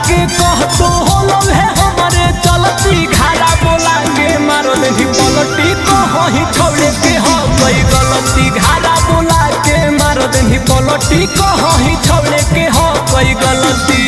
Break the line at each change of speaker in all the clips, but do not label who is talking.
के कह तो होलो है हमारे चलती घारा बोला के मारो नहीं पलटी कहीं छोड़े के हो कोई गलती घारा बोला के मारो नहीं पलटी कहीं छोड़े के हो कोई गलती।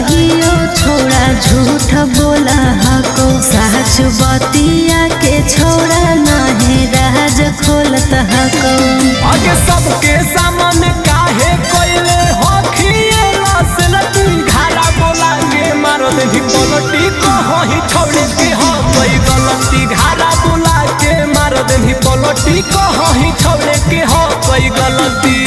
छोड़ा झूठ बोला हको साच बतिया के छोड़ा नहीं राज खोलत हको
आगे सबके सामने काहे कोइले हो खिएला सलती घारा बोला के मारो नहीं पलटी कहीं छोड़े के हो कोई गलती घारा बोला के मारो नहीं पलटी कहीं छोड़े के हो कोई गलती।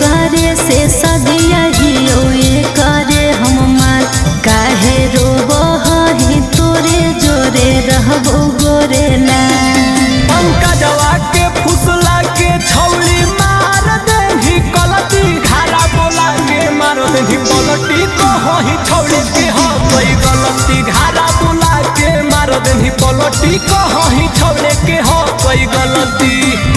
करे से सदिया ही ये करे हम मार काहे रोबो ही तोरे जोरे रहबो गोरे ला
पंकजवा के फुसला के छौली मार देही कलती घारा बोला के मारो देही पलटी कहीं छोड़े के हो कोई गलती घारा बोला के मारो देही पलटी कहीं छोड़े के हो कोई गलती।